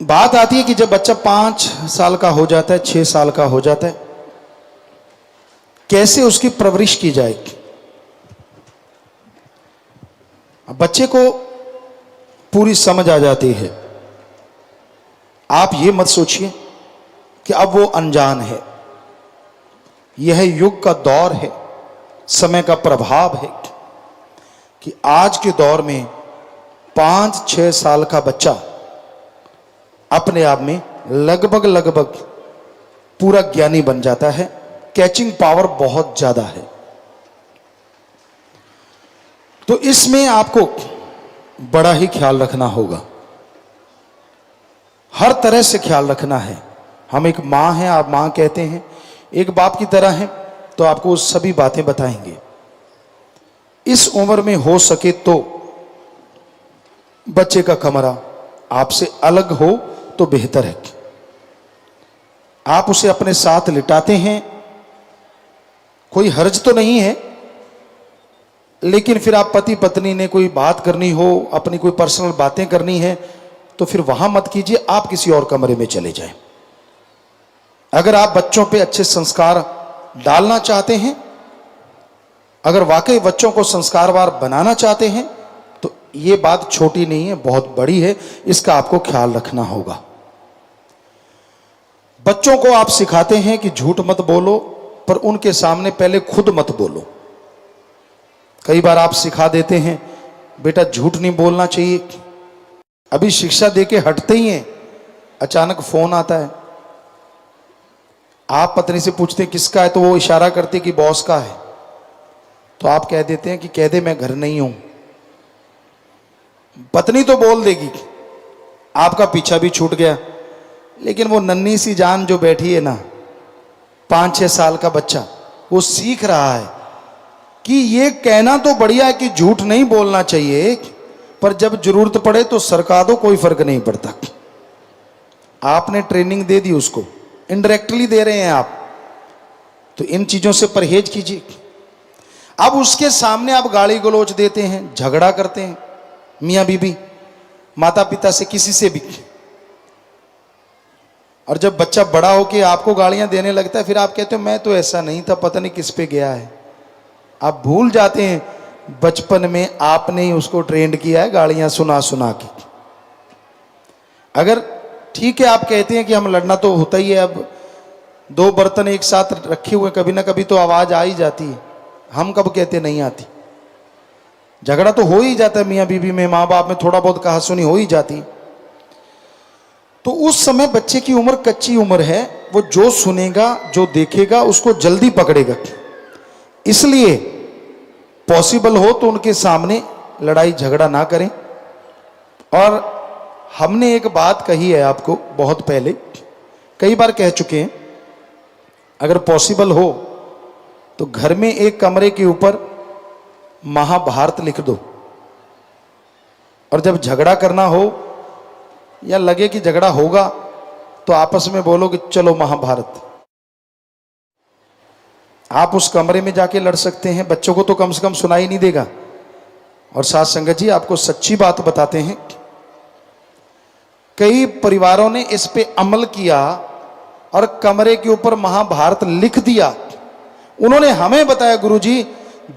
बात आती है कि जब बच्चा 5 साल का हो जाता है, 6 साल का हो जाता है, कैसे उसकी परवरिश की जाए। बच्चे को पूरी समझ आ जाती है। आप ये मत सोचिए कि अब वो अनजान है। यह युग का दौर है, समय का प्रभाव है कि आज के दौर में 5-6 साल का बच्चा अपने आप में लगभग पूरा ज्ञानी बन जाता है। कैचिंग पावर बहुत ज्यादा है। तो इसमें आपको बड़ा ही ख्याल रखना होगा, हर तरह से ख्याल रखना है। हम एक मां हैं, आप मां कहते हैं, एक बाप की तरह हैं, तो आपको सभी बातें बताएंगे। इस उम्र में हो सके तो बच्चे का कमरा आपसे अलग हो तो बेहतर है। आप उसे अपने साथ लिटाते हैं, कोई हर्ज तो नहीं है, लेकिन फिर आप पति पत्नी ने कोई बात करनी हो, अपनी कोई पर्सनल बातें करनी है, तो फिर वहां मत कीजिए, आप किसी और कमरे में चले जाएं। अगर आप बच्चों पे अच्छे संस्कार डालना चाहते हैं, अगर वाकई बच्चों को संस्कारवान बनाना चाहते हैं, तो ये बात छोटी नहीं है, बहुत बड़ी है। इसका आपको ख्याल रखना होगा। बच्चों को आप सिखाते हैं कि झूठ मत बोलो, पर उनके सामने पहले खुद मत बोलो। कई बार आप सिखा देते हैं बेटा झूठ नहीं बोलना चाहिए, अभी शिक्षा देके हटते ही हैं, अचानक फोन आता है। आप पत्नी से पूछते हैं किसका है, तो वो इशारा करती है कि बॉस का है, तो आप कह देते हैं कि कह दे मैं घर नहीं हूं। पत्नी तो बोल देगी, आपका पीछा भी छूट गया। लेकिन वो नन्ही सी जान जो बैठी है ना, 5-6 साल का बच्चा, वो सीख रहा है कि ये कहना तो बढ़िया है कि झूठ नहीं बोलना चाहिए, पर जब जरूरत पड़े तो सरका दो, कोई फर्क नहीं पड़ता। आपने ट्रेनिंग दे दी उसको, इनडायरेक्टली दे रहे हैं आप, तो इन चीजों से परहेज कीजिए। अब उसके सामने आप गाली गलौज देते हैं, झगड़ा करते हैं, मियां बीबी, माता पिता से, किसी से भी, और जब बच्चा बड़ा होके आपको गालियां देने लगता है, फिर आप कहते हो मैं तो ऐसा नहीं था, पता नहीं किस पे गया है। आप भूल जाते हैं बचपन में आपने ही उसको ट्रेंड किया है गालियां सुना सुना के। अगर ठीक है आप कहते हैं कि हम लड़ना तो होता ही है, अब 2 बर्तन एक साथ रखे हुए, कभी ना कभी तो आवाज आ ही जाती है। हम कब कहते नहीं आती, झगड़ा तो हो ही जाता है मियां बीबी में, माँ बाप में थोड़ा बहुत कहा सुनी हो ही जाती। तो उस समय बच्चे की उम्र कच्ची उम्र है, वो जो सुनेगा जो देखेगा उसको जल्दी पकड़ेगा। इसलिए पॉसिबल हो तो उनके सामने लड़ाई झगड़ा ना करें। और हमने एक बात कही है आपको बहुत पहले, कई बार कह चुके हैं, अगर पॉसिबल हो तो घर में एक कमरे के ऊपर महाभारत लिख दो, और जब झगड़ा करना हो या लगे कि झगड़ा होगा तो आपस में बोलो कि चलो महाभारत। आप उस कमरे में जाके लड़ सकते हैं, बच्चों को तो कम से कम सुनाई नहीं देगा। और साथ संगत जी आपको सच्ची बात बताते हैं, कई परिवारों ने इस पे अमल किया और कमरे के ऊपर महाभारत लिख दिया। उन्होंने हमें बताया गुरुजी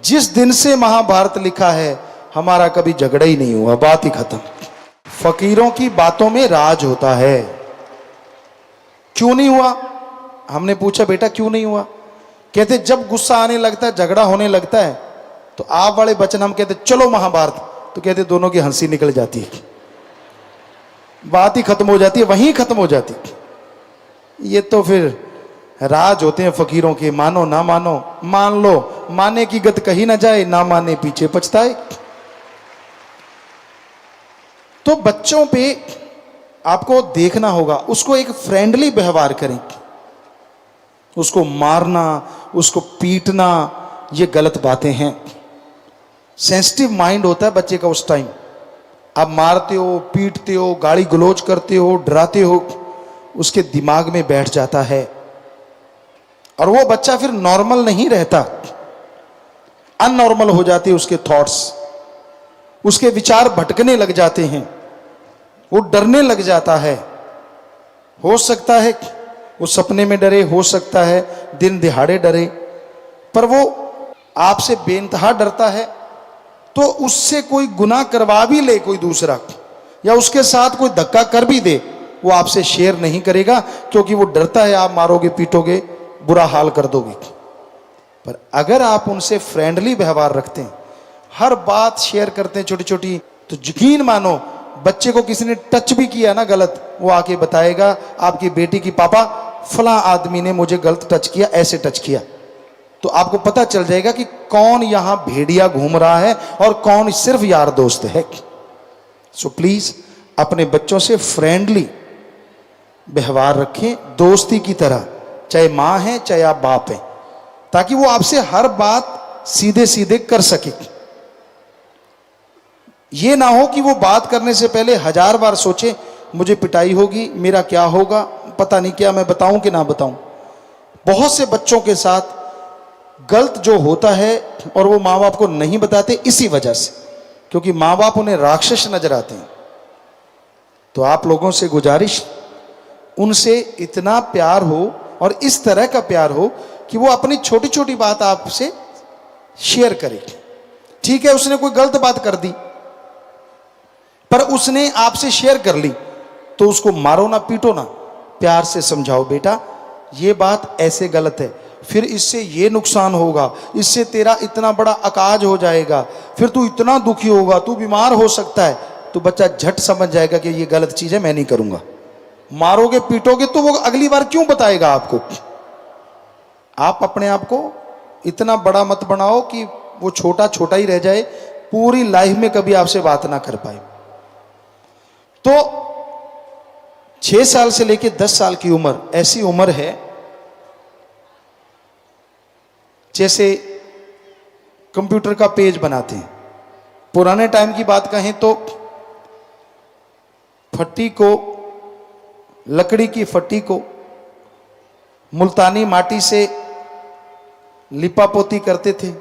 जिस दिन से महाभारत लिखा है हमारा कभी झगड़ा ही नहीं हुआ, बात ही खत्म। फकीरों की बातों में राज होता है। क्यों नहीं हुआ? हमने पूछा बेटा क्यों नहीं हुआ? कहते जब गुस्सा आने लगता है, झगड़ा होने लगता है, तो आप वाले वचन हम कहते चलो महाभारत, तो कहते दोनों की हंसी निकल जाती है, बात ही खत्म हो जाती है, वहीं खत्म हो जाती है। ये तो फिर राज होते हैं फकीरों के, मानो ना मानो, मान लो माने की गत कही ना जाए, ना माने पीछे पछताए। तो बच्चों पे आपको देखना होगा, उसको एक फ्रेंडली व्यवहार करें। उसको मारना, उसको पीटना, ये गलत बातें हैं। सेंसिटिव माइंड होता है बच्चे का उस टाइम। आप मारते हो, पीटते हो, गाली गलौज करते हो, डराते हो, उसके दिमाग में बैठ जाता है और वो बच्चा फिर नॉर्मल नहीं रहता, अननॉर्मल हो जाते हैं उसके थॉट्स, उसके विचार भटकने लग जाते हैं, वो डरने लग जाता है। हो सकता है वो सपने में डरे, हो सकता है दिन दिहाड़े डरे, पर वो आपसे बेइंतहा डरता है तो उससे कोई गुनाह करवा भी ले कोई दूसरा, या उसके साथ कोई धक्का कर भी दे, वो आपसे शेयर नहीं करेगा, क्योंकि वो डरता है आप मारोगे पीटोगे, बुरा हाल कर दोगे। पर अगर आप उनसे फ्रेंडली व्यवहार रखते हैं, हर बात शेयर करते हैं छोटी छोटी, तो यकीन मानो बच्चे को किसी ने टच भी किया ना गलत, वो आके बताएगा आपकी बेटी की, पापा फलां आदमी ने मुझे गलत टच किया, ऐसे टच किया। तो आपको पता चल जाएगा कि कौन यहां भेड़िया घूम रहा है और कौन सिर्फ यार दोस्त है। सो प्लीज अपने बच्चों से फ्रेंडली व्यवहार रखें, दोस्ती की तरह, चाहे मां है चाहे आप बाप हैं, ताकि वो आपसे हर बात सीधे सीधे कर सके। ये ना हो कि वो बात करने से पहले 1000 बार सोचे मुझे पिटाई होगी, मेरा क्या होगा, पता नहीं क्या, मैं बताऊं कि ना बताऊं। बहुत से बच्चों के साथ गलत जो होता है और वो माँ बाप को नहीं बताते इसी वजह से, क्योंकि माँ बाप उन्हें राक्षस नजर आते हैं। तो आप लोगों से गुजारिश, उनसे इतना प्यार हो और इस तरह का प्यार हो कि वो अपनी छोटी छोटी बात आपसे शेयर करे। ठीक है, उसने कोई गलत बात कर दी पर उसने आपसे शेयर कर ली, तो उसको मारो ना पीटो ना, प्यार से समझाओ, बेटा ये बात ऐसे गलत है, फिर इससे ये नुकसान होगा, इससे तेरा इतना बड़ा अकाज हो जाएगा, फिर तू इतना दुखी होगा, तू बीमार हो सकता है। तो बच्चा झट समझ जाएगा कि ये गलत चीज है, मैं नहीं करूंगा। मारोगे पीटोगे तो वो अगली बार क्यों बताएगा आपको। आप अपने आप को इतना बड़ा मत बनाओ कि वो छोटा छोटा ही रह जाए, पूरी लाइफ में कभी आपसे बात ना कर पाए। तो 6 साल से लेकर 10 साल की उम्र ऐसी उम्र है जैसे कंप्यूटर का पेज बनाते हैं। पुराने टाइम की बात कहें तो फट्टी को, लकड़ी की फट्टी को मुल्तानी माटी से लिपापोती करते थे,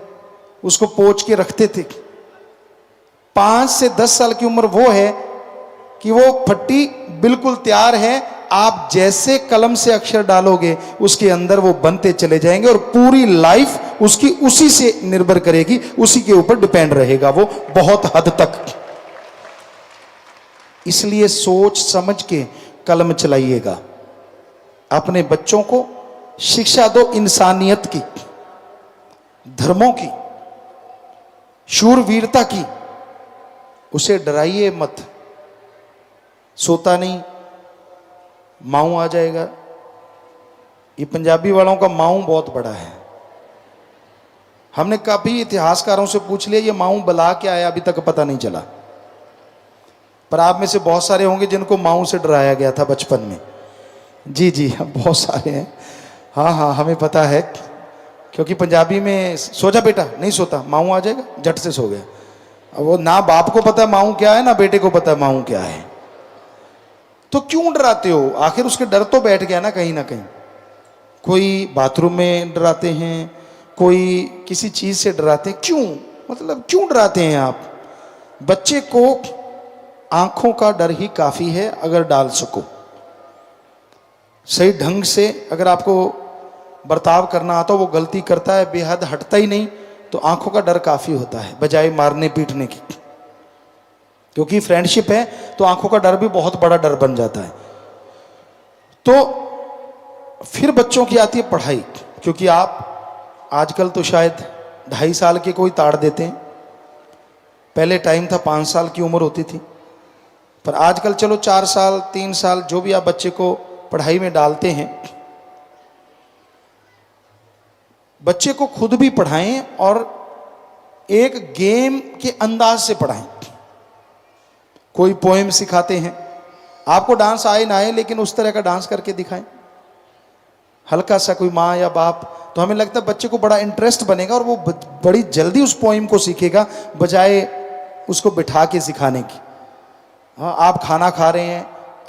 उसको पोंछ के रखते थे। 5 से 10 साल की उम्र वो है कि वो फट्टी बिल्कुल तैयार है, आप जैसे कलम से अक्षर डालोगे उसके अंदर वो बनते चले जाएंगे और पूरी लाइफ उसकी उसी से निर्भर करेगी, उसी के ऊपर डिपेंड रहेगा वो बहुत हद तक। इसलिए सोच समझ के कलम चलाइएगा। अपने बच्चों को शिक्षा दो इंसानियत की, धर्मों की, शूरवीरता की। उसे डराइए मत, सोता नहीं माऊ आ जाएगा। ये पंजाबी वालों का माऊ बहुत बड़ा है। हमने काफी इतिहासकारों से पूछ लिया ये माऊ बला क्या है, अभी तक पता नहीं चला। पर आप में से बहुत सारे होंगे जिनको माऊ से डराया गया था बचपन में। जी जी हाँ, बहुत सारे हैं। हाँ हाँ हमें पता है, क्योंकि पंजाबी में सो जा बेटा, नहीं सोता माऊ आ जाएगा, झट से सो गया। अब वो ना बाप को पता है माऊ क्या है, ना बेटे को पता है माऊ क्या है। तो क्यों डराते हो? आखिर उसके डर तो बैठ गया ना कहीं ना कहीं। कोई बाथरूम में डराते हैं, कोई किसी चीज से डराते हैं। क्यों, मतलब क्यों डराते हैं आप? बच्चे को आंखों का डर ही काफी है, अगर डाल सको सही ढंग से। अगर आपको बर्ताव करना आता, वो गलती करता है, बेहद हटता ही नहीं, तो आंखों का डर काफी होता है बजाय मारने पीटने की। क्योंकि फ्रेंडशिप है तो आंखों का डर भी बहुत बड़ा डर बन जाता है। तो फिर बच्चों की आती है पढ़ाई, क्योंकि आप आजकल तो शायद 2.5 साल के कोई ताड़ देते हैं। पहले टाइम था 5 साल की उम्र होती थी, पर आजकल चलो 4 साल 3 साल जो भी आप बच्चे को पढ़ाई में डालते हैं। बच्चे को खुद भी पढ़ाएं और एक गेम के अंदाज से पढ़ाएं। कोई पोएम सिखाते हैं, आपको डांस आए ना आए लेकिन उस तरह का डांस करके दिखाएं हल्का सा, कोई माँ या बाप, तो हमें लगता है बच्चे को बड़ा इंटरेस्ट बनेगा और वो बड़ी जल्दी उस पोएम को सीखेगा बजाय उसको बिठा के सिखाने की। हाँ, आप खाना खा रहे हैं,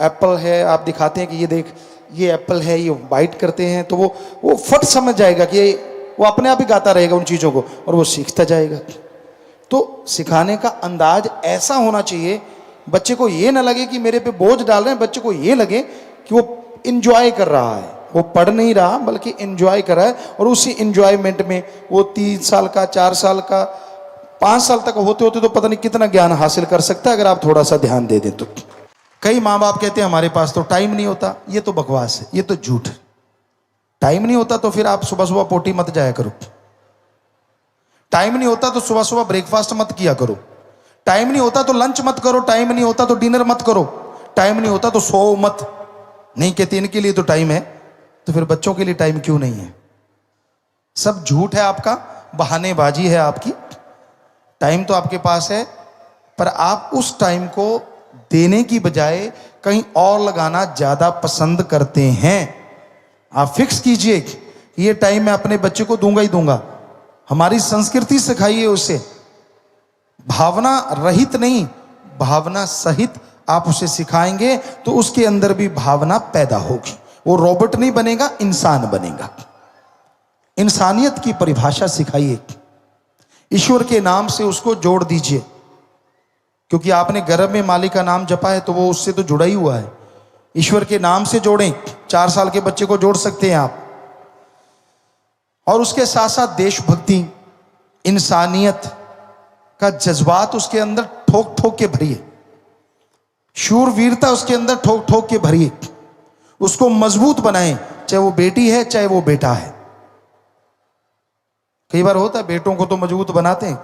एप्पल है, आप दिखाते हैं कि ये देख ये एप्पल है, ये बाइट करते हैं, तो वो फट समझ जाएगा कि वो अपने आप ही गाता रहेगा उन चीज़ों को और वो सीखता जाएगा। तो सिखाने का अंदाज ऐसा होना चाहिए, बच्चे को ये ना लगे कि मेरे पे बोझ डाल रहे हैं, बच्चे को ये लगे कि वो इंजॉय कर रहा है, वो पढ़ नहीं रहा बल्कि इंजॉय कर रहा है। और उसी इंजॉयमेंट में वो 3 साल का, 4 साल का, 5 साल तक होते होते तो पता नहीं कितना ज्ञान हासिल कर सकता है अगर आप थोड़ा सा ध्यान दे दें तो। कई माँ बाप कहते हैं हमारे पास तो टाइम नहीं होता। ये तो बकवास है, ये तो झूठ है। टाइम नहीं होता तो फिर आप सुबह सुबह पोटी मत जाया करो। टाइम नहीं होता तो सुबह सुबह ब्रेकफास्ट मत किया करो। टाइम नहीं होता तो लंच मत करो। टाइम नहीं होता तो डिनर मत करो। टाइम नहीं होता तो सो मत। नहीं कहते इनके लिए तो टाइम है, तो फिर बच्चों के लिए टाइम क्यों नहीं है? सब झूठ है आपका, बहानेबाजी है आपकी। टाइम तो आपके पास है, पर आप उस टाइम को देने की बजाय कहीं और लगाना ज्यादा पसंद करते हैं। आप फिक्स कीजिए कि ये टाइम मैं अपने बच्चे को दूंगा ही दूंगा। हमारी संस्कृति सिखाइए उसे, भावना रहित नहीं, भावना सहित आप उसे सिखाएंगे तो उसके अंदर भी भावना पैदा होगी। वो रोबोट नहीं बनेगा, इंसान बनेगा। इंसानियत की परिभाषा सिखाइए। ईश्वर के नाम से उसको जोड़ दीजिए, क्योंकि आपने गर्भ में मालिक का नाम जपा है तो वो उससे तो जुड़ा ही हुआ है। ईश्वर के नाम से जोड़ें। 4 साल के बच्चे को जोड़ सकते हैं आप। और उसके साथ साथ देशभक्ति, इंसानियत का जज्बात उसके अंदर ठोक ठोक के भरिए। शूरवीरता उसके अंदर ठोक ठोक के भरिए। उसको मजबूत बनाएं, चाहे वो बेटी है चाहे वो बेटा है। कई बार होता है बेटों को तो मजबूत बनाते हैं,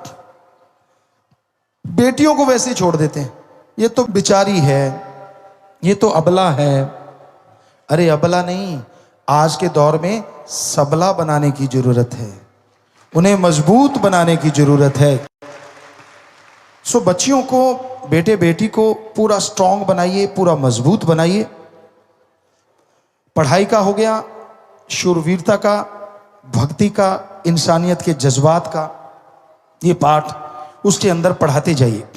बेटियों को वैसे ही छोड़ देते हैं। ये तो बेचारी है, ये तो अबला है। अरे अबला नहीं, आज के दौर में सबला बनाने की जरूरत है, उन्हें मजबूत बनाने की जरूरत है। सो बच्चियों को, बेटे बेटी को पूरा स्ट्रांग बनाइए, पूरा मजबूत बनाइए। पढ़ाई का हो गया, शूरवीरता का, भक्ति का, इंसानियत के जज्बात का ये पाठ उसके अंदर पढ़ाते जाइए।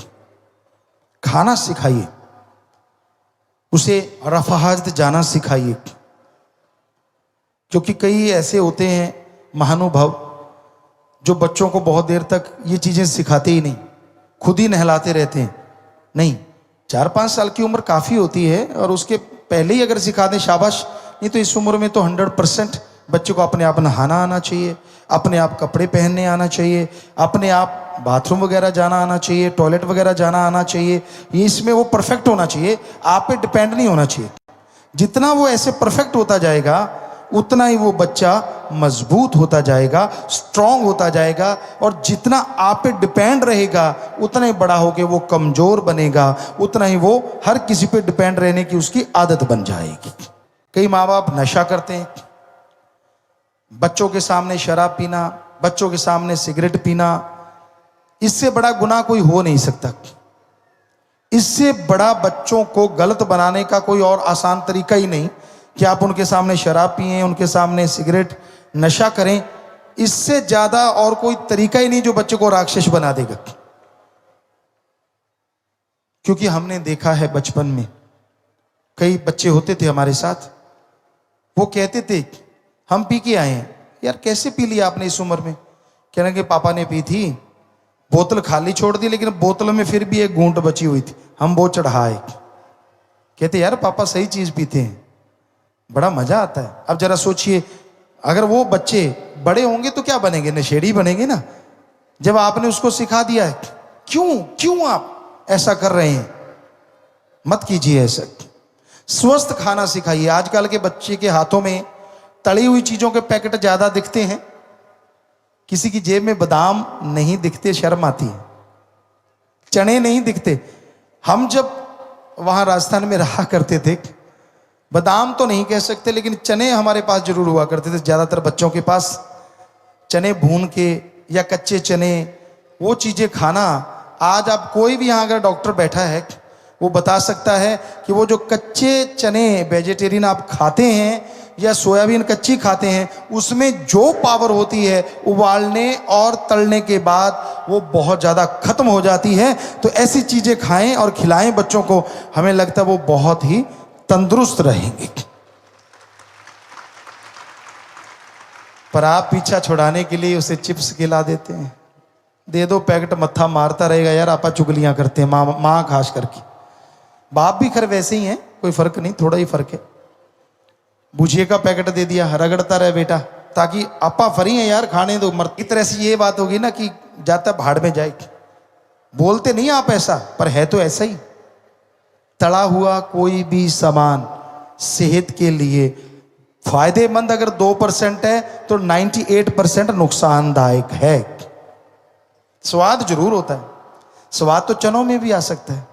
खाना सिखाइए उसे, रफाहत जाना सिखाइए। क्योंकि कई ऐसे होते हैं महानुभाव जो बच्चों को बहुत देर तक ये चीजें सिखाते ही नहीं, खुद ही नहलाते रहते हैं। नहीं, 4-5 साल की उम्र काफी होती है, और उसके पहले ही अगर सिखा दें शाबाश। नहीं तो इस उम्र में तो 100% बच्चे को अपने आप नहाना आना चाहिए, अपने आप कपड़े पहनने आना चाहिए, अपने आप बाथरूम वगैरह जाना आना चाहिए, टॉयलेट वगैरह जाना आना चाहिए। ये इसमें वो परफेक्ट होना चाहिए, आप पे डिपेंड नहीं होना चाहिए। जितना वो ऐसे परफेक्ट होता जाएगा उतना ही वो बच्चा मजबूत होता जाएगा, स्ट्रांग होता जाएगा। और जितना आप पे डिपेंड रहेगा उतना ही बड़ा होके वो कमजोर बनेगा, उतना ही वो हर किसी पे डिपेंड रहने की उसकी आदत बन जाएगी। कई माँ बाप नशा करते हैं, बच्चों के सामने शराब पीना, बच्चों के सामने सिगरेट पीना, इससे बड़ा गुनाह कोई हो नहीं सकता। इससे बड़ा बच्चों को गलत बनाने का कोई और आसान तरीका ही नहीं कि आप उनके सामने शराब पिएं, उनके सामने सिगरेट, नशा करें। इससे ज्यादा और कोई तरीका ही नहीं जो बच्चे को राक्षस बना देगा। क्योंकि हमने देखा है बचपन में कई बच्चे होते थे हमारे साथ, वो कहते थे हम पी के आए हैं। यार कैसे पी लिया आपने इस उम्र में? कह रहे कि पापा ने पी थी, बोतल खाली छोड़ दी लेकिन बोतल में फिर भी एक घूंट बची हुई थी, हम वो चढ़ाए। कहते यार पापा सही चीज पीते हैं, बड़ा मजा आता है। अब जरा सोचिए, अगर वो बच्चे बड़े होंगे तो क्या बनेंगे? नशेड़ी बनेंगे ना। जब आपने उसको सिखा दिया है, क्यों आप ऐसा कर रहे हैं? मत कीजिए ऐसा। स्वस्थ खाना सिखाइए। आजकल के बच्चे के हाथों में तली हुई चीजों के पैकेट ज्यादा दिखते हैं, किसी की जेब में बादाम नहीं दिखते, शर्म आती है। चने नहीं दिखते। हम जब वहां राजस्थान में रहा करते थे, बादाम तो नहीं कह सकते लेकिन चने हमारे पास जरूर हुआ करते थे। ज्यादातर बच्चों के पास चने भून के या कच्चे चने, वो चीजें खाना। आज आप कोई भी यहां अगर डॉक्टर बैठा है वो बता सकता है कि वो जो कच्चे चने वेजिटेरियन आप खाते हैं या सोयाबीन कच्ची खाते हैं, उसमें जो पावर होती है उबालने और तलने के बाद वो बहुत ज़्यादा खत्म हो जाती है। तो ऐसी चीज़ें खाएं और खिलाएं बच्चों को, हमें लगता है वो बहुत ही तंदुरुस्त रहेंगे। पर आप पीछा छुड़ाने के लिए उसे चिप्स खिला देते हैं। दे दो पैकेट, मत्था मारता रहेगा। यार आपा चुगलियां करते हैं, माँ खास करके। बाप भी खैर वैसे ही हैं, कोई फर्क नहीं, थोड़ा ही फर्क है। भुजिए का पैकेट दे दिया, रगड़ता रहे बेटा, ताकि आपा फरी है यार, खाने दो मर। इस तरह से ये बात होगी ना कि जाता भाड़ में जाए। बोलते नहीं आप ऐसा, पर है तो ऐसा ही। तला हुआ कोई भी सामान सेहत के लिए फायदेमंद अगर 2% है तो 98% नुकसानदायक है। स्वाद जरूर होता है, स्वाद तो चनों में भी आ सकता है।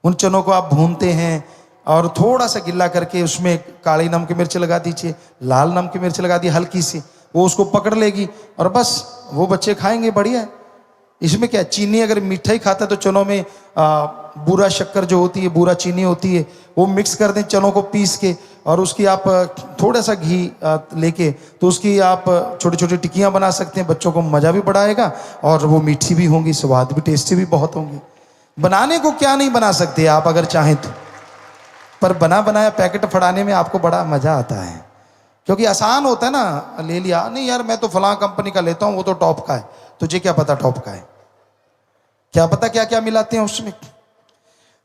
उन चनों को आप भूनते हैं और थोड़ा सा गिल्ला करके उसमें काली नमक मिर्च लगा दीजिए, लाल नमक मिर्च लगा दी हल्की सी, वो उसको पकड़ लेगी और बस वो बच्चे खाएंगे, बढ़िया है। इसमें क्या, चीनी अगर मीठा ही खाता है तो चनों में बूरा शक्कर जो होती है, बूरा चीनी होती है, वो मिक्स कर दें चनों को पीस के, और उसकी आप थोड़ा सा घी लेके तो उसकी आप छोटी छोटी टिक्कियाँ बना सकते हैं। बच्चों को मज़ा भी बढ़ाएगा और वो मीठी भी होंगी, स्वाद भी टेस्टी भी बहुत होंगी। बनाने को क्या नहीं बना सकते आप अगर चाहें तो, पर बना बनाया पैकेट फड़ाने में आपको बड़ा मज़ा आता है, क्योंकि आसान होता है ना। ले लिया, नहीं यार मैं तो फलां कंपनी का लेता हूँ, वो तो टॉप का है। तुझे क्या पता टॉप का है, क्या पता क्या क्या मिलाते हैं उसमें।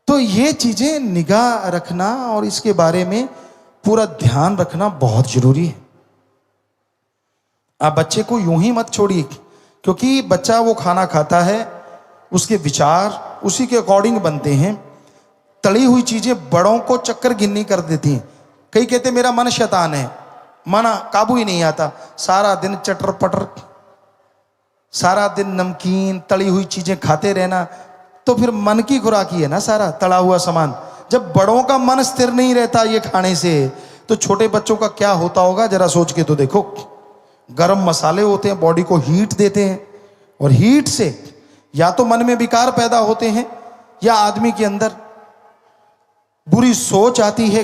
तो ये चीजें निगाह रखना और इसके बारे में पूरा ध्यान रखना बहुत जरूरी है। आप बच्चे को यूं ही मत छोड़िए, क्योंकि बच्चा वो खाना खाता है, उसके विचार उसी के अकॉर्डिंग बनते हैं। तली हुई चीजें बड़ों को चक्कर गिननी कर देती हैं। कई कहते मेरा मन शैतान है, मन काबू ही नहीं आता, सारा दिन चटर पटर, सारा दिन नमकीन तली हुई चीजें खाते रहना, तो फिर मन की खुराक ही है ना सारा तला हुआ सामान। जब बड़ों का मन स्थिर नहीं रहता ये खाने से, तो छोटे बच्चों का क्या होता होगा जरा सोच के तो देखो। गरम मसाले होते हैं, बॉडी को हीट देते हैं, और हीट से या तो मन में विकार पैदा होते हैं, या आदमी के अंदर बुरी सोच आती है,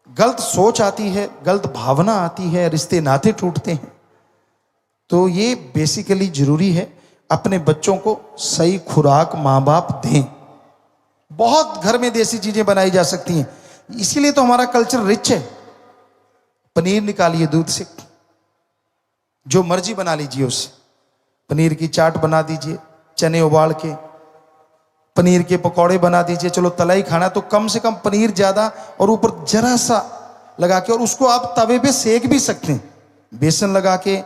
गलत सोच आती है, गलत भावना आती है, रिश्ते नाते टूटते हैं। तो ये बेसिकली जरूरी है, अपने बच्चों को सही खुराक माँ बाप दें। बहुत घर में देसी चीजें बनाई जा सकती हैं, इसीलिए तो हमारा कल्चर रिच है। पनीर निकालिए दूध से, जो मर्जी बना लीजिए उससे, पनीर की चाट बना दीजिए, चने उबाल के पनीर के पकौड़े बना दीजिए। चलो तला ही खाना तो कम से कम पनीर ज्यादा और ऊपर जरा सा लगा के, और उसको आप तवे पे सेक भी सकते हैं, बेसन लगा के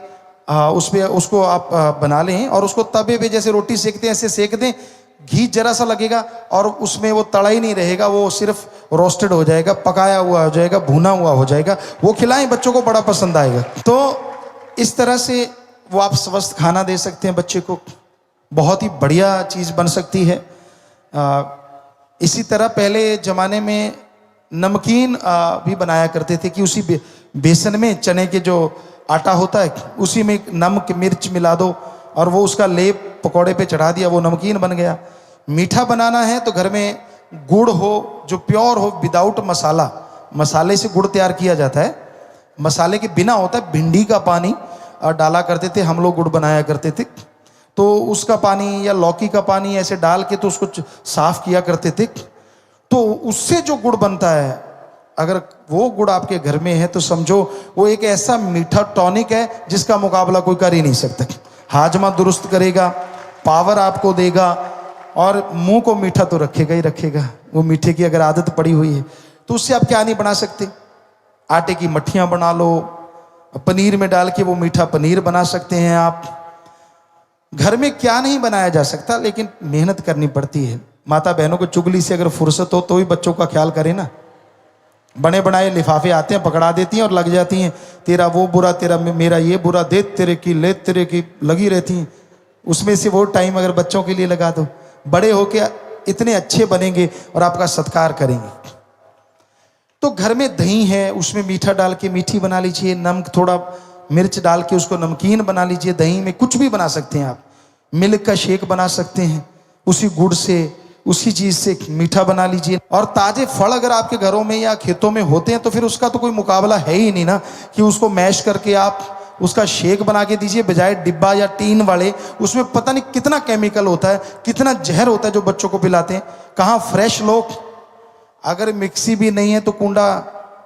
उस पे उसको आप बना लें और उसको तवे पे जैसे रोटी सेकते हैं ऐसे सेक दें। घी जरा सा लगेगा और उसमें वो तड़ा ही नहीं रहेगा, वो सिर्फ रोस्टेड हो जाएगा, पकाया हुआ हो जाएगा, भुना हुआ हो जाएगा। वो खिलाएं, बच्चों को बड़ा पसंद आएगा। तो इस तरह से वो आप स्वस्थ खाना दे सकते हैं बच्चे को, बहुत ही बढ़िया चीज़ बन सकती है। इसी तरह पहले ज़माने में नमकीन भी बनाया करते थे कि उसी बेसन में चने के जो आटा होता है उसी में नमक मिर्च मिला दो और वो उसका लेप पकौड़े पे चढ़ा दिया, वो नमकीन बन गया। मीठा बनाना है तो घर में गुड़ हो जो प्योर हो, विदाउट मसाला, मसाले से गुड़ तैयार किया जाता है, मसाले के बिना होता है। भिंडी का पानी डाला करते थे हम लोग, गुड़ बनाया करते थे, तो उसका पानी या लौकी का पानी ऐसे डाल के तो उसको साफ किया करते थे। तो उससे जो गुड़ बनता है, अगर वो गुड़ आपके घर में है तो समझो वो एक ऐसा मीठा टॉनिक है जिसका मुकाबला कोई कर ही नहीं सकता। हाजमा दुरुस्त करेगा, पावर आपको देगा और मुंह को मीठा तो रखेगा ही रखेगा। वो मीठे की अगर आदत पड़ी हुई है तो उससे आप क्या नहीं बना सकते। आटे की मट्ठियाँ बना लो, पनीर में डाल के वो मीठा पनीर बना सकते हैं आप। घर में क्या नहीं बनाया जा सकता, लेकिन मेहनत करनी पड़ती है। माता बहनों को चुगली से अगर फुर्सत हो तो ही बच्चों का ख्याल करें ना। बने बनाए लिफाफे आते हैं, पकड़ा देती हैं और लग जाती हैं, तेरा वो बुरा, तेरा मेरा ये बुरा, दे तेरे की ले तेरे की, लगी रहती हैं। उसमें से वो टाइम अगर बच्चों के लिए लगा दो, बड़े होके इतने अच्छे बनेंगे और आपका सत्कार करेंगे। तो घर में दही है, उसमें मीठा डाल के मीठी बना लीजिए, नमक थोड़ा मिर्च डाल के उसको नमकीन बना लीजिए। दही में कुछ भी बना सकते हैं आप, मिल्क का शेक बना सकते हैं, उसी गुड़ से उसी चीज से मीठा बना लीजिए। और ताजे फल अगर आपके घरों में या खेतों में होते हैं तो फिर उसका तो कोई मुकाबला है ही नहीं ना, कि उसको मैश करके आप उसका शेक बना के दीजिए, बजाय डिब्बा या टीन वाले। उसमें पता नहीं कितना केमिकल होता है, कितना जहर होता है जो बच्चों को पिलाते हैं। कहाँ फ्रेश लोग, अगर मिक्सी भी नहीं है तो कुंडा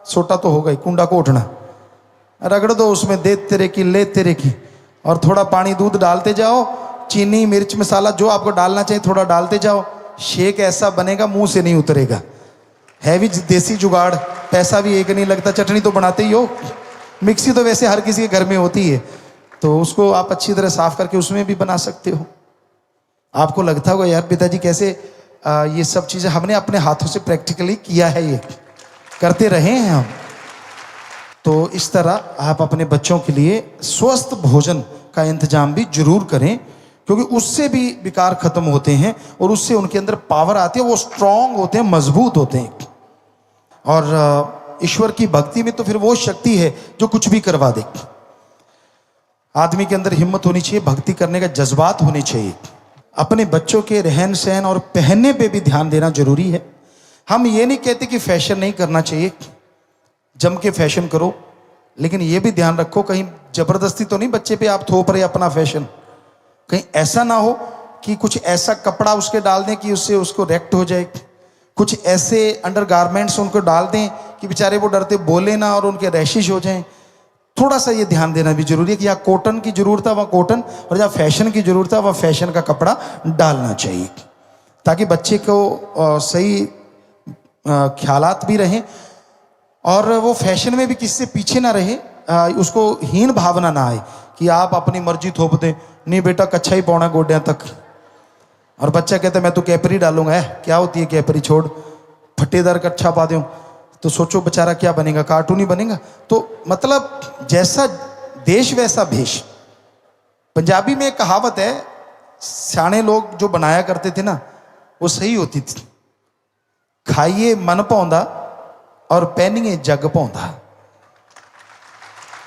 सोटा तो होगा ही, कुंडा को उठना रगड़ दो, उसमें दे तेरे की ले तेरे की, और थोड़ा पानी दूध डालते जाओ, चीनी मिर्च मसाला जो आपको डालना चाहिए थोड़ा डालते जाओ। शेक ऐसा बनेगा मुंह से नहीं उतरेगा, हैवी देसी जुगाड़। पैसा भी एक नहीं लगता, चटनी तो बनाते ही हो, मिक्सी तो वैसे हर किसी के घर में होती है, तो उसको आप अच्छी तरह साफ करके उसमें भी बना सकते हो। आपको लगता होगा यार पिताजी कैसे ये सब चीजें हमने अपने हाथों से प्रैक्टिकली किया है, ये करते रहे हैं हम। तो इस तरह आप अपने बच्चों के लिए स्वस्थ भोजन का इंतजाम भी जरूर करें, क्योंकि उससे भी विकार खत्म होते हैं और उससे उनके अंदर पावर आती है, वो स्ट्रांग होते हैं, मजबूत होते हैं। और ईश्वर की भक्ति में तो फिर वो शक्ति है जो कुछ भी करवा दे। आदमी के अंदर हिम्मत होनी चाहिए, भक्ति करने का जज्बात होने चाहिए। अपने बच्चों के रहन सहन और पहनने पे भी ध्यान देना जरूरी है। हम ये नहीं कहते कि फैशन नहीं करना चाहिए, जम के फैशन करो, लेकिन ये भी ध्यान रखो कहीं जबरदस्ती तो नहीं बच्चे पे आप थोप रहे अपना फैशन। कहीं ऐसा ना हो कि कुछ ऐसा कपड़ा उसके डाल दें कि उससे उसको रेक्ट हो जाए, कुछ ऐसे अंडरगारमेंट्स उनको डाल दें कि बेचारे वो डरते बोले ना और उनके रैशिश हो जाएं। थोड़ा सा ये ध्यान देना भी जरूरी है कि यहाँ कॉटन की जरूरत है वहाँ कॉटन, और जहाँ फैशन की जरूरत है वहाँ फैशन का कपड़ा डालना चाहिए, ताकि बच्चे को सही ख्यालात भी रहें और वो फैशन में भी किसी से पीछे ना रहे, उसको हीन भावना ना आए कि आप अपनी मर्जी थोप दें। नहीं बेटा कच्छा ही पौना गोड्या तक, और बच्चा कहता है मैं तो कैपरी डालूंगा। है क्या होती है कैपरी, छोड़, फटेदार कच्छा पा दूं तो सोचो बेचारा क्या बनेगा, कार्टून ही बनेगा। तो मतलब जैसा देश वैसा भेष। पंजाबी में एक कहावत है, सियाने लोग जो बनाया करते थे ना वो सही होती थी, खाइए मन पौंदा और पहनिए जग पौंदा।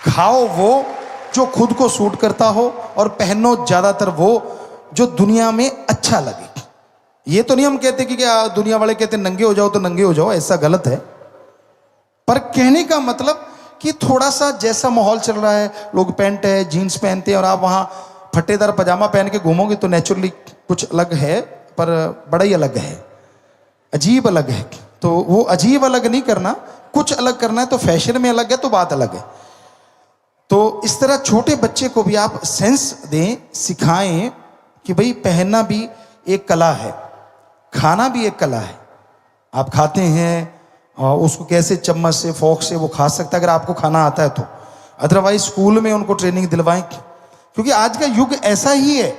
खाओ वो जो खुद को सूट करता हो और पहनो ज्यादातर वो जो दुनिया में अच्छा लगे। ये तो नहीं हम कहते कि दुनिया वाले कहते नंगे हो जाओ तो नंगे हो जाओ, ऐसा गलत है। पर कहने का मतलब कि थोड़ा सा जैसा माहौल चल रहा है, लोग पैंट है जीन्स पहनते हैं और आप वहां फटेदार पजामा पहन के घूमोगे तो नेचुरली कुछ अलग है, पर बड़ा ही अलग है, अजीब अलग है। तो वो अजीब अलग नहीं करना, कुछ अलग करना है तो फैशन में अलग है तो बात अलग है। तो इस तरह छोटे बच्चे को भी आप सेंस दें, सिखाएं कि भाई पहनना भी एक कला है, खाना भी एक कला है। आप खाते हैं और उसको कैसे चम्मच से फोक से वो खा सकता है अगर आपको खाना आता है तो, अदरवाइज स्कूल में उनको ट्रेनिंग दिलवाएं, क्योंकि आज का युग ऐसा ही है।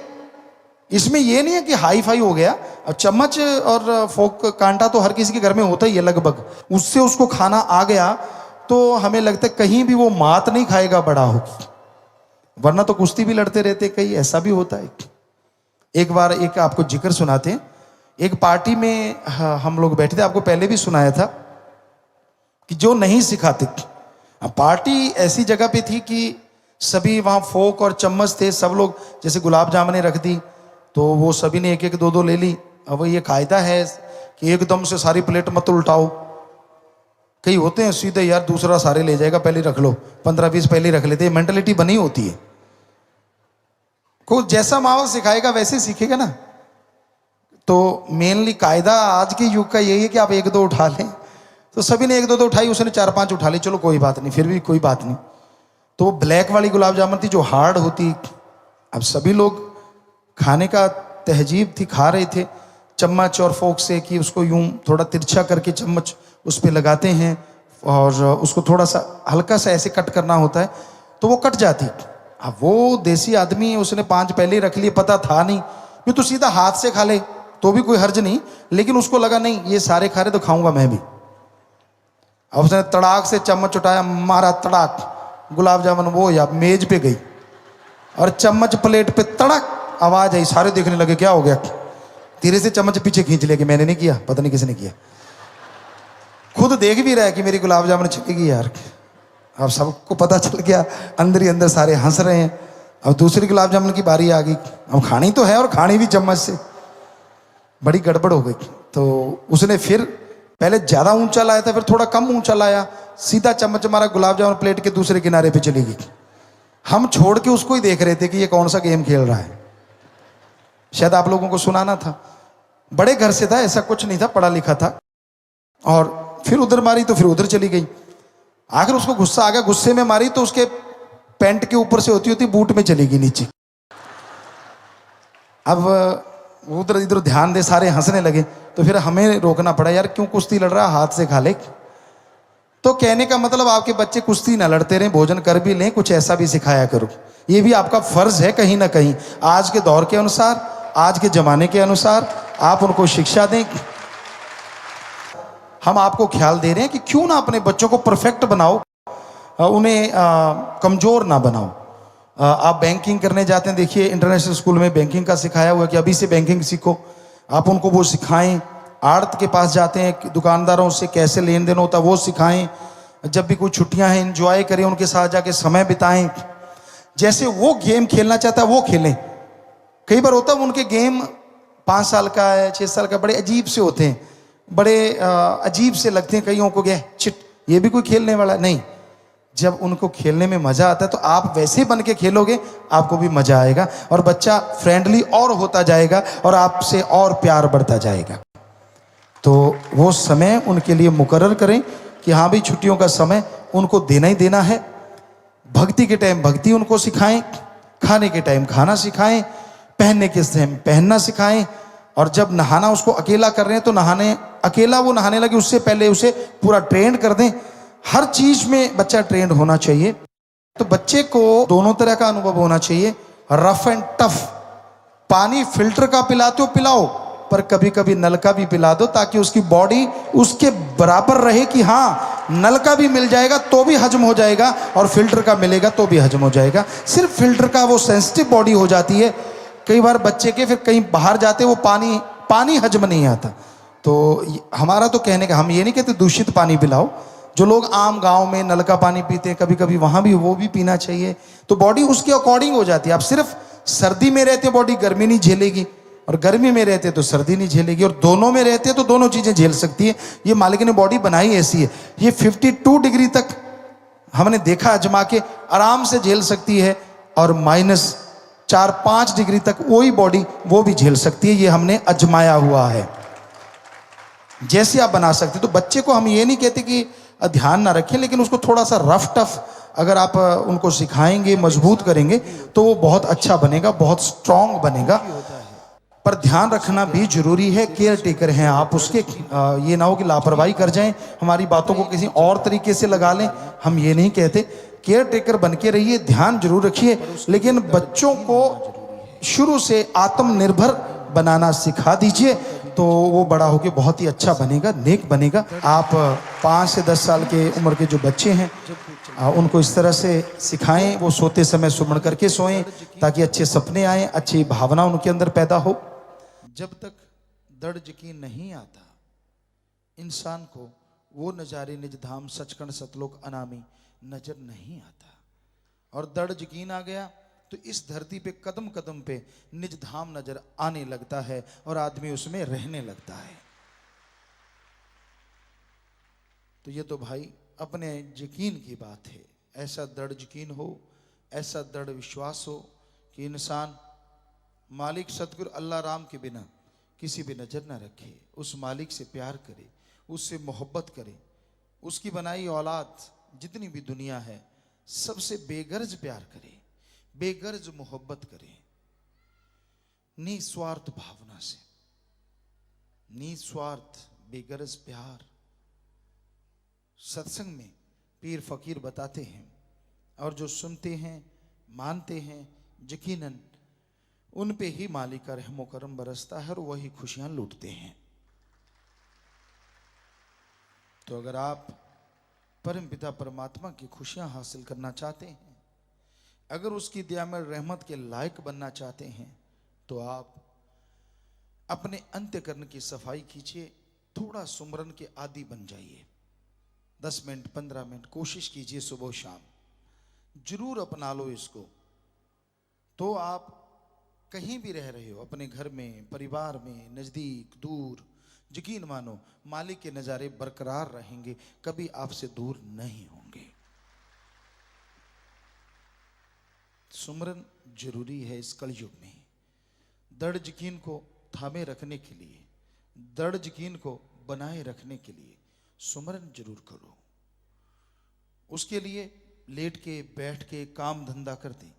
इसमें ये नहीं है कि हाई फाई हो गया, अब चम्मच और फोक कांटा तो हर किसी के घर में होता ही है लगभग, उससे उसको खाना आ गया तो हमें लगता है कहीं भी वो मात नहीं खाएगा बड़ा हो, वरना तो कुश्ती भी लड़ते रहते कई, ऐसा भी होता है। एक बार एक आपको जिक्र सुनाते हैं, एक पार्टी में हम लोग बैठे थे, आपको पहले भी सुनाया था कि जो नहीं सिखाते, पार्टी ऐसी जगह पे थी कि सभी वहाँ फोक और चम्मच थे, सब लोग जैसे गुलाब जामुने रख दी तो वो सभी ने एक एक दो दो ले ली। अब ये कायदा है कि एकदम से सारी प्लेट मत उल्टाओ, कई होते हैं सीधे यार दूसरा सारे ले जाएगा, पहले रख लो, 15-20 पहले रख लेते हैं, मेंटलिटी बनी होती है। कोई जैसा माहौल सिखाएगा वैसे सीखेगा ना। तो मेनली कायदा आज के युग का यही है कि आप एक दो उठा लें, तो सभी ने एक दो उठाई, उसने 4-5 उठा ली, चलो कोई बात नहीं, फिर भी कोई बात नहीं। तो वो ब्लैक वाली गुलाब जामुन थी जो हार्ड होती, अब सभी लोग खाने का तहजीब थी, खा रहे थे चम्मच और फोक से, कि उसको यूं थोड़ा तिरछा करके चम्मच उस पर लगाते हैं और उसको थोड़ा सा हल्का सा ऐसे कट करना होता है तो वो कट जाती। अब वो देसी आदमी है, उसने 5 पहले रख लिए, पता था नहीं, ये तो सीधा हाथ से खा ले तो भी कोई हर्ज नहीं, लेकिन उसको लगा नहीं ये सारे खा रहे तो खाऊंगा मैं भी। अब उसने तड़ाक से चम्मच उठाया, मारा तड़ाक, गुलाब जामुन वो या मेज पे गई और चम्मच प्लेट पे तड़क, आवाज आई, सारे देखने लगे क्या हो गया, धीरे से चम्मच पीछे खींच लिया कि मैंने नहीं किया, पता नहीं किसने किया। खुद देख भी रहा है कि मेरी गुलाब जामुन चलेगी यार, अब सबको पता चल गया, अंदर ही अंदर सारे हंस रहे हैं। अब दूसरी गुलाब जामुन की बारी आ गई, अब खानी तो है और खानी भी चम्मच से, बड़ी गड़बड़ हो गई। तो उसने फिर पहले ज्यादा ऊंचा लाया था, फिर थोड़ा कम ऊंचा लाया, सीधा चम्मच मारा, गुलाब जामुन प्लेट के दूसरे किनारे पे चली गई। हम छोड़ के उसको ही देख रहे थे कि ये कौन सा गेम खेल रहा है। शायद आप लोगों को सुनाना था, बड़े घर से था, ऐसा कुछ नहीं था, पढ़ा लिखा था, और फिर उधर मारी तो फिर उधर चली गई। आखिर उसको गुस्सा आ गया, गुस्से में मारी तो उसके पैंट के ऊपर से होती होती बूट में चली गई नीचे। अब उधर इधर ध्यान दे, सारे हंसने लगे, तो फिर हमें रोकना पड़ा, यार क्यों कुश्ती लड़ रहा, हाथ से खा ले। तो कहने का मतलब आपके बच्चे कुश्ती ना लड़ते रहें, भोजन कर भी लें, कुछ ऐसा भी सिखाया करो। ये भी आपका फर्ज है कहीं ना कहीं, आज के दौर के अनुसार, आज के जमाने के अनुसार आप उनको शिक्षा दें। हम आपको ख्याल दे रहे हैं कि क्यों ना अपने बच्चों को परफेक्ट बनाओ, उन्हें कमजोर ना बनाओ। आप बैंकिंग करने जाते हैं, देखिए इंटरनेशनल स्कूल में बैंकिंग का सिखाया हुआ है कि अभी से बैंकिंग सीखो। आप उनको वो सिखाएं। आड़त के पास जाते हैं, दुकानदारों से कैसे लेन देन होता है वो सिखाएं। जब भी कोई छुट्टियां हैं एंजॉय करें, उनके साथ जाके समय बिताएं। जैसे वो गेम खेलना चाहता है वो खेलें। कई बार होता है उनके गेम 5 साल का है, 6 साल का, बड़े अजीब से होते हैं, बड़े अजीब से लगते हैं कईयों को, गए चिट ये भी कोई खेलने वाला नहीं। जब उनको खेलने में मजा आता है तो आप वैसे बन के खेलोगे, आपको भी मजा आएगा और बच्चा फ्रेंडली और होता जाएगा और आपसे और प्यार बढ़ता जाएगा। तो वो समय उनके लिए मुकर्रर करें कि हाँ भाई छुट्टियों का समय उनको देना ही देना है। भक्ति के टाइम भक्ति उनको सिखाएं, खाने के टाइम खाना सिखाएं, पहनने के टाइम पहनना सिखाएं। और जब नहाना उसको अकेला कर रहे हैं तो अकेला वो नहाने लगे उससे पहले उसे पूरा ट्रेंड कर दें। हर चीज में बच्चा ट्रेंड होना चाहिए। तो बच्चे को दोनों तरह का अनुभव होना चाहिए, रफ एंड टफ। पानी फिल्टर का पिलाते हो पिलाओ, पर कभी कभी नल का भी पिला दो ताकि उसकी बॉडी उसके बराबर रहे कि हाँ नल का भी मिल जाएगा तो भी हजम हो जाएगा और फिल्टर का मिलेगा तो भी हजम हो जाएगा। सिर्फ फिल्टर का वो सेंसिटिव बॉडी हो जाती है। कई बार बच्चे के फिर कहीं बाहर जाते वो पानी हजम नहीं आता। तो हमारा तो कहने का, हम ये नहीं कहते दूषित पानी पिलाओ। जो लोग आम गांव में नल का पानी पीते हैं, कभी कभी वहां भी वो भी पीना चाहिए, तो बॉडी उसके अकॉर्डिंग हो जाती है। आप सिर्फ सर्दी में रहते बॉडी गर्मी नहीं झेलेगी, और गर्मी में रहते तो सर्दी नहीं झेलेगी, और दोनों में रहते तो दोनों चीजें झेल सकती है। ये मालिक ने बॉडी बनाई ऐसी है। ये 52 डिग्री तक हमने देखा अजमा के आराम से झेल सकती है, और -4-5 डिग्री तक वही बॉडी वो भी झेल सकती है। ये हमने अजमाया हुआ है, जैसे आप बना सकते। तो बच्चे को हम ये नहीं कहते कि ध्यान ना रखें, लेकिन उसको थोड़ा सा रफ टफ अगर आप उनको सिखाएंगे, मजबूत करेंगे, तो वो बहुत अच्छा बनेगा, बहुत स्ट्रांग बनेगा। पर ध्यान रखना भी जरूरी है, केयर टेकर हैं आप उसके। ये ना हो कि लापरवाही कर जाएं, हमारी बातों को किसी और तरीके से लगा लें। हम ये नहीं कहते, केयर टेकर बन के रहिए, ध्यान जरूर रखिए, लेकिन बच्चों को शुरू से आत्मनिर्भर बनाना सिखा दीजिए, तो वो बड़ा होकर बहुत ही अच्छा बनेगा, नेक बनेगा। आप 5 से 10 साल के उम्र के जो बच्चे हैं उनको इस तरह से सिखाएं, वो सोते समय सुमन करके सोएं ताकि अच्छे सपने आए, अच्छी भावना उनके अंदर पैदा हो। जब तक दृढ़ यकीन नहीं आता इंसान को, वो नजारे निज धाम सचखंड सतलोक अनामी नजर नहीं आता। और दृढ़ यकीन आ गया तो इस धरती पे कदम कदम पे निज धाम नजर आने लगता है और आदमी उसमें रहने लगता है। तो ये तो भाई अपने यकीन की बात है। ऐसा दृढ़ यकीन हो, ऐसा दृढ़ विश्वास हो कि इंसान मालिक सतगुरु अल्लाह राम के बिना किसी भी नजर ना रखे, उस मालिक से प्यार करे, उससे मोहब्बत करे, उसकी बनाई औलाद जितनी भी दुनिया है सबसे बेगर्ज प्यार करे, बेगर्ज मोहब्बत करे, निस्वार्थ भावना से, निस्वार्थ बेगर्ज प्यार। सत्संग में पीर फकीर बताते हैं, और जो सुनते हैं मानते हैं, यकीनन उन पे ही मालिक का रहमो करम बरसता है और वही खुशियां लूटते हैं। तो अगर आप परम पिता परमात्मा की खुशियां हासिल करना चाहते हैं, अगर उसकी दया में रहमत के लायक बनना चाहते हैं, तो आप अपने अंतःकरण की सफाई कीजिए, थोड़ा सुमरन के आदी बन जाइए। 10 मिनट 15 मिनट कोशिश कीजिए, सुबह शाम जरूर अपना लो इसको। तो आप कहीं भी रह रहे हो, अपने घर में, परिवार में, नजदीक दूर, यकीन मानो मालिक के नजारे बरकरार रहेंगे, कभी आपसे दूर नहीं होंगे। सुमरन जरूरी है इस कलयुग में। दृढ़ यकीन को थामे रखने के लिए, दृढ़ यकीन को बनाए रखने के लिए सुमरन जरूर करो। उसके लिए लेट के बैठ के काम धंधा करते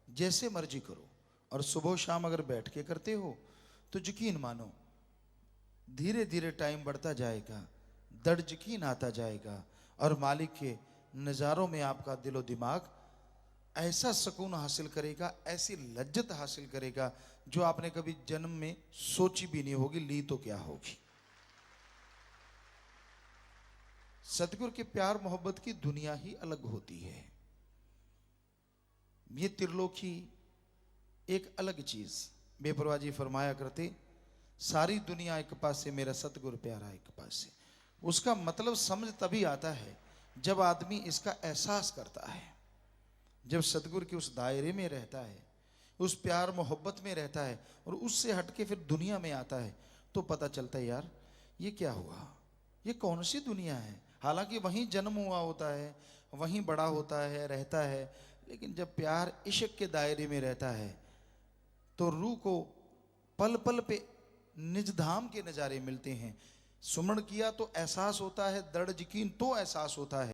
जैसे मर्जी करो, और सुबह शाम अगर बैठ के करते हो तो यकीन मानो धीरे धीरे टाइम बढ़ता जाएगा, दृढ़ यकीन आता जाएगा और मालिक के नज़ारों में आपका दिलो दिमाग ऐसा सुकून हासिल करेगा, ऐसी लज्जत हासिल करेगा जो आपने कभी जन्म में सोची भी नहीं होगी, ली तो क्या होगी। सतगुरु के प्यार मोहब्बत की दुनिया ही अलग होती है। ये त्रिलोकी एक अलग चीज। बेपरवाह जी फरमाया करते, सारी दुनिया एक पास से, मेरा सतगुरु प्यारा एक पास से। उसका मतलब समझ तभी आता है जब आदमी इसका एहसास करता है, जब सतगुरु के उस दायरे में रहता है, उस प्यार मोहब्बत में रहता है और उससे हटके फिर दुनिया में आता है, तो पता चलता है यार ये क्या हुआ, ये कौन सी दुनिया है। हालांकि वहीं जन्म हुआ होता है, वहीं बड़ा होता है, रहता है, लेकिन जब प्यार इश्क के दायरे में रहता है तो रूह को पल पल पे निज धाम के नज़ारे मिलते हैं। सुमरण किया तो एहसास होता है, दर्द यकीन तो एहसास होता है।